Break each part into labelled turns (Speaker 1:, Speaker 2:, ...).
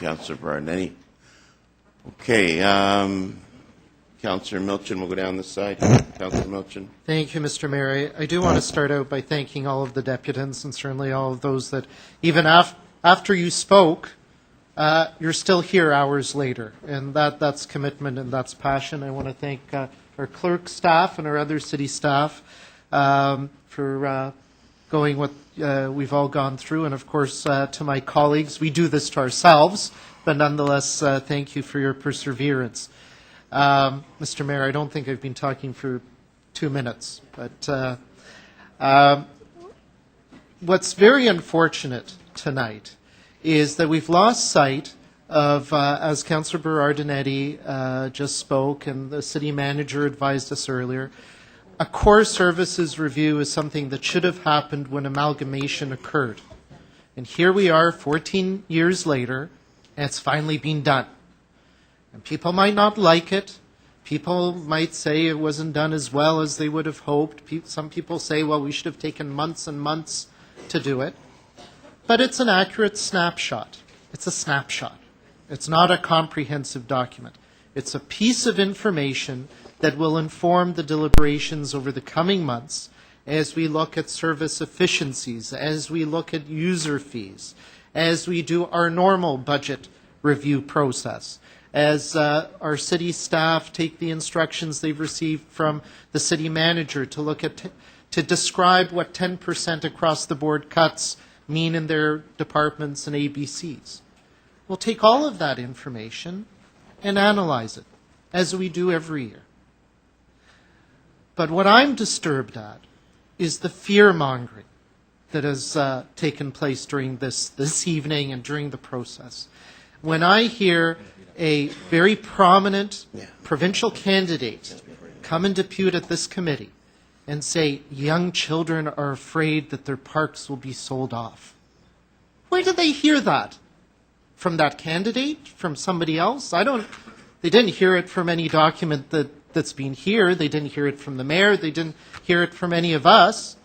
Speaker 1: Councillor Bernardi. Okay, Councillor Milchin, we'll go down this side. Councillor Milchin.
Speaker 2: Thank you, Mr. Mayor. I do want to start out by thanking all of the deputants and certainly all of those that even after you spoke, you're still here hours later. And that's commitment and that's passion. I want to thank our clerk staff and our other city staff for going what we've all gone through. And of course, to my colleagues, we do this to ourselves, but nonetheless, thank you for your perseverance. Mr. Mayor, I don't think I've been talking for 2 minutes, but what's very unfortunate tonight is that we've lost sight of, as Councillor Bernardi just spoke and the city manager advised us earlier, a core services review is something that should have happened when amalgamation occurred. And here we are 14 years later, and it's finally been done. And people might not like it. People might say it wasn't done as well as they would have hoped. Some people say, well, we should have taken months and months to do it. But it's an accurate snapshot. It's a snapshot. It's not a comprehensive document. It's a piece of information that will inform the deliberations over the coming months as we look at service efficiencies, as we look at user fees, as we do our normal budget review process, as our city staff take the instructions they've received from the city manager to look at, to describe what 10% across the board cuts mean in their departments and ABCs. We'll take all of that information and analyze it, as we do every year. But what I'm disturbed at is the fear-mongering that has taken place during this evening and during the process. When I hear a very prominent provincial candidate come and depute at this committee and say young children are afraid that their parks will be sold off. Where did they hear that? From that candidate? From somebody else? They didn't hear it from any document that's been here. They didn't hear it from the mayor. They didn't hear it from any of us.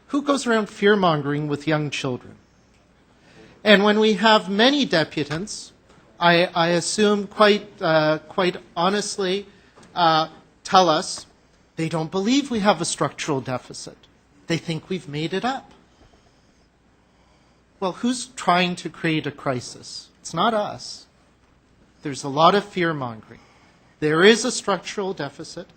Speaker 2: Who goes around fear-mongering with young children? And when we have many deputants, I assume quite honestly tell us they don't believe we have a structural deficit. They think we've made it up. Well, who's trying to create a crisis? It's not us. There's a lot of fear-mongering. There is a structural deficit.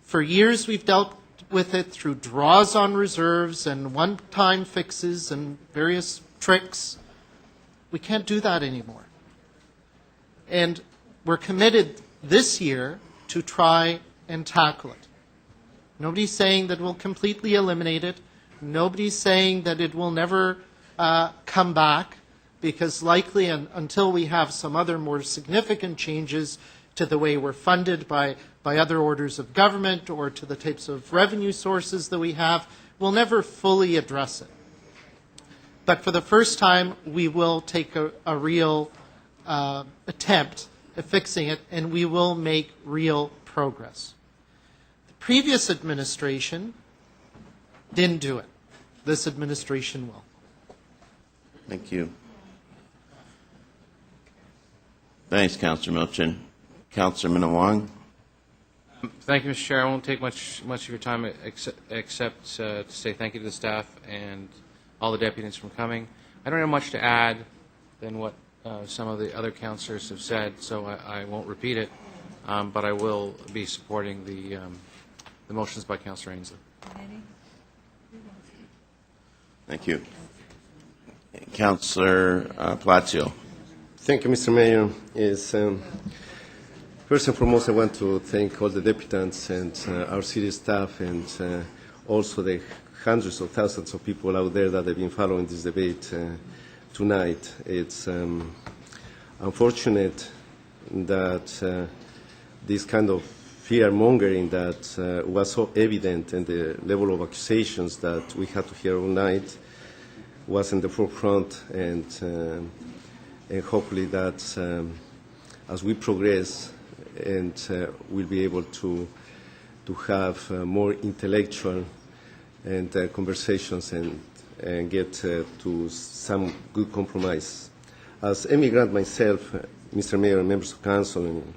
Speaker 2: For years we've dealt with it through draws on reserves and one-time fixes and various tricks. We can't do that anymore. And we're committed this year to try and tackle it. Nobody's saying that we'll completely eliminate it. Nobody's saying that it will never come back, because likely until we have some other more significant changes to the way we're funded by other orders of government or to the types of revenue sources that we have, we'll never fully address it. But for the first time, we will take a real attempt at fixing it, and we will make real progress. The previous administration didn't do it. This administration will.
Speaker 1: Thank you. Thanks, Councillor Milchin. Councillor Minawang.
Speaker 3: Thank you, Mr. Chair. I won't take much of your time except to say thank you to the staff and all the deputies for coming. I don't have much to add than what some of the other councillors have said, so I won't repeat it, but I will be supporting the motions by Councillor Ainsley.
Speaker 1: Thank you. Councillor Palacio.
Speaker 4: Thank you, Mr. Mayor. First and foremost, I want to thank all the deputants and our city staff and also the hundreds of thousands of people out there that have been following this debate tonight. It's unfortunate that this kind of fear-mongering that was so evident and the level of accusations that we had to hear all night was in the forefront, and hopefully that as we progress and we'll be able to have more intellectual and conversations and get to some good compromise as immigrant myself, Mr. Mayor and members of council, and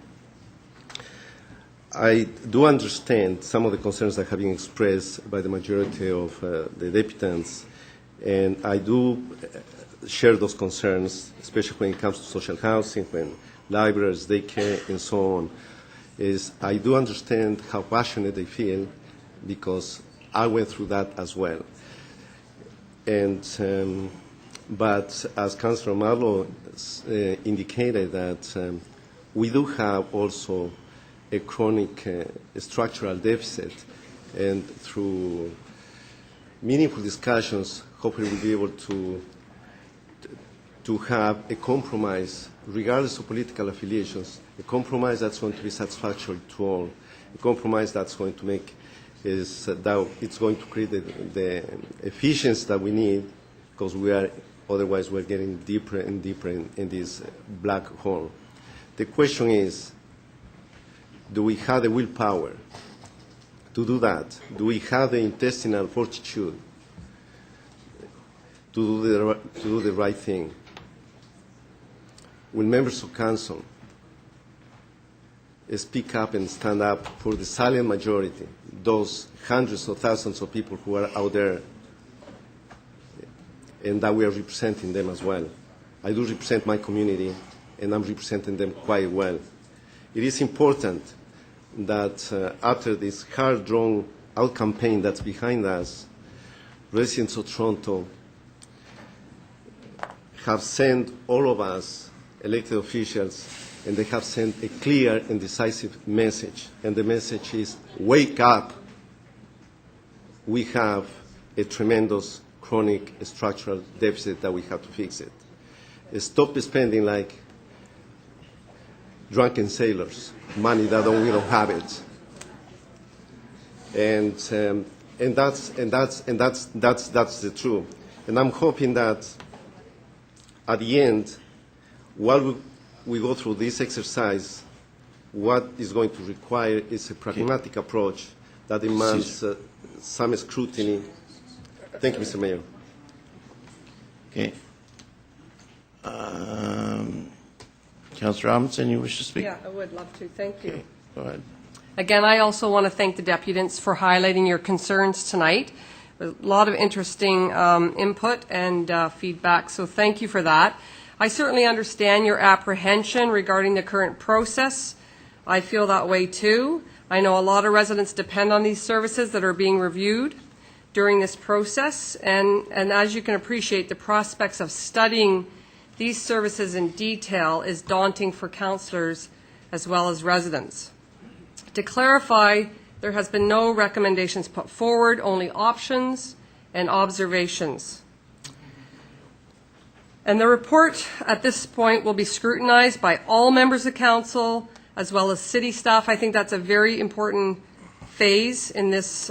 Speaker 4: I do understand some of the concerns that have been expressed by the majority of the deputants, and I do share those concerns, especially when it comes to social housing, when libraries, daycare, and so on. I do understand how passionate they feel, because I went through that as well. And but as Councillor Marlowe indicated, that we do have also a chronic structural deficit, and through meaningful discussions, hopefully we'll be able to have a compromise, regardless of political affiliations, a compromise that's going to be satisfactory to all, a compromise that's going to make that it's going to create the efficiency that we need, because otherwise we're getting deeper and deeper in this black hole. The question is, do we have the willpower to do that? Do we have the intestinal fortitude to do the right thing? Will members of council speak up and stand up for the silent majority, those hundreds of thousands of people who are out there, and that we are representing them as well? I do represent my community, and I'm representing them quite well. It is important that after this hard drawn out campaign that's behind us, residents of Toronto have sent all of us, elected officials, and they have sent a clear and decisive message. And the message is, wake up. We have a tremendous chronic structural deficit that we have to fix it. Stop spending like drunken sailors, money that we don't have it. And that's the truth. And I'm hoping that at the end, while we go through this exercise, what is going to require is a pragmatic approach that demands some scrutiny. Thank you, Mr. Mayor.
Speaker 1: Okay. Councillor Robinson, you wish to speak?
Speaker 5: Yeah, I would love to. Thank you.
Speaker 1: Okay, go ahead.
Speaker 5: Again, I also want to thank the deputants for highlighting your concerns tonight. A lot of interesting input and feedback, so thank you for that. I certainly understand your apprehension regarding the current process. I feel that way too. I know a lot of residents depend on these services that are being reviewed during this process, and as you can appreciate, the prospects of studying these services in detail is daunting for councillors as well as residents. To clarify, there has been no recommendations put forward, only options and observations. And the report at this point will be scrutinized by all members of council as well as city staff. I think that's a very important phase in this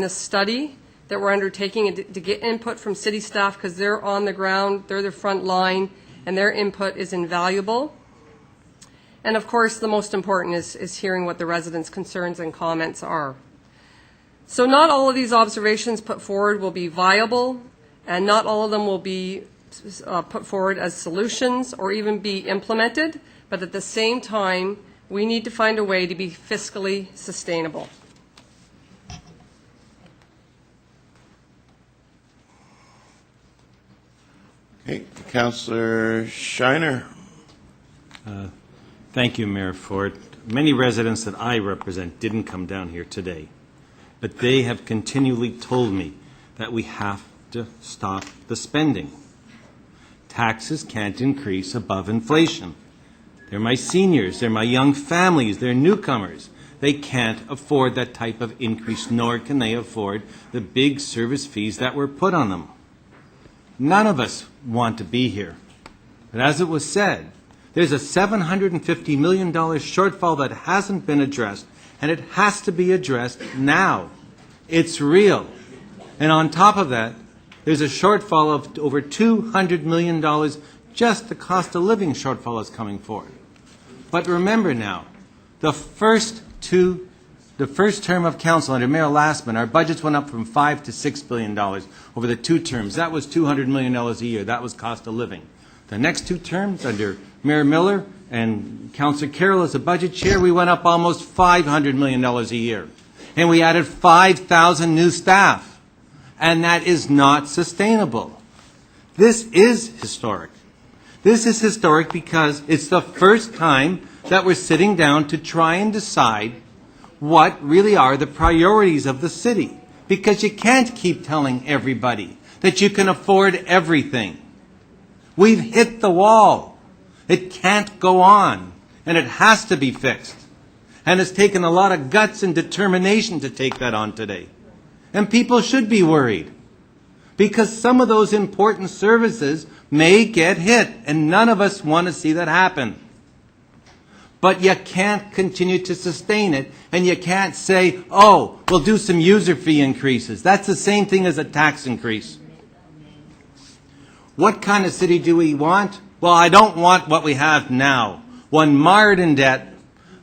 Speaker 5: study that we're undertaking, to get input from city staff, because they're on the ground, they're the front line, and their input is invaluable. And of course, the most important is hearing what the residents' concerns and comments are. So not all of these observations put forward will be viable, and not all of them will be put forward as solutions or even be implemented, but at the same time, we need to find a way to be fiscally sustainable.
Speaker 1: Okay, Councillor Shiner.
Speaker 6: Thank you, Mayor Ford. Many residents that I represent didn't come down here today, but they have continually told me that we have to stop the spending. Taxes can't increase above inflation. They're my seniors, they're my young families, they're newcomers. They can't afford that type of increase, nor can they afford the big service fees that were put on them. None of us want to be here. But as it was said, there's a $750 million shortfall that hasn't been addressed, and it has to be addressed now. It's real. And on top of that, there's a shortfall of over $200 million, just the cost of living shortfall is coming forward. But remember now, the first term of council under Mayor Lastman, our budgets went up from $5 to $6 billion over the 2 terms. That was $200 million a year. That was cost of living. The next 2 terms, under Mayor Miller and Councillor Carroll as the budget chair, we went up almost $500 million a year. And we added 5,000 new staff. And that is not sustainable. This is historic. This is historic because it's the first time that we're sitting down to try and decide what really are the priorities of the city. Because you can't keep telling everybody that you can afford everything. We've hit the wall. It can't go on, and it has to be fixed. And it's taken a lot of guts and determination to take that on today. And people should be worried, because some of those important services may get hit, and none of us want to see that happen. But you can't continue to sustain it, and you can't say, oh, we'll do some user fee increases. That's the same thing as a tax increase. What kind of city do we want? Well, I don't want what we have now. One mired in debt,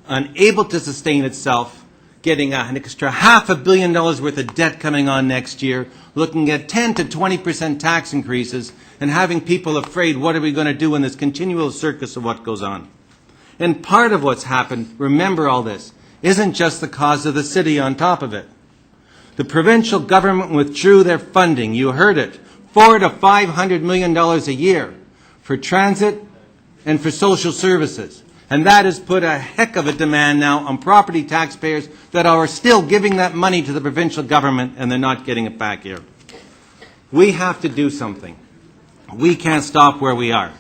Speaker 6: unable to sustain itself, getting an extra $500 million worth of debt coming on next year, looking at 10 to 20% tax increases, and having people afraid, what are we going to do in this continual circus of what goes on? And part of what's happened, remember all this, isn't just the cause of the city on top of it. The provincial government withdrew their funding, you heard it, $400 to $500 million a year for transit and for social services. And that has put a heck of a demand now on property taxpayers that are still giving that money to the provincial government, and they're not getting it back here. We have to do something. We can't stop where we are.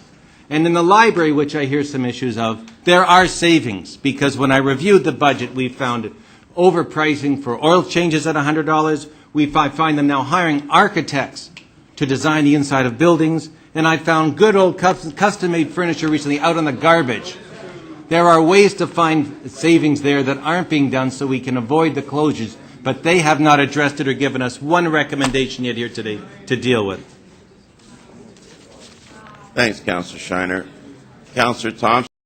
Speaker 6: And in the library, which I hear some issues of, there are savings, because when I reviewed the budget, we found overpricing for oil changes at $100. We find them now hiring architects to design the inside of buildings. And I found good old custom-made furniture recently out on the garbage. There are ways to find savings there that aren't being done so we can avoid the closures, but they have not addressed it or given us one recommendation yet here today to deal with.
Speaker 1: Thanks, Councillor Shiner. Councillor Thompson.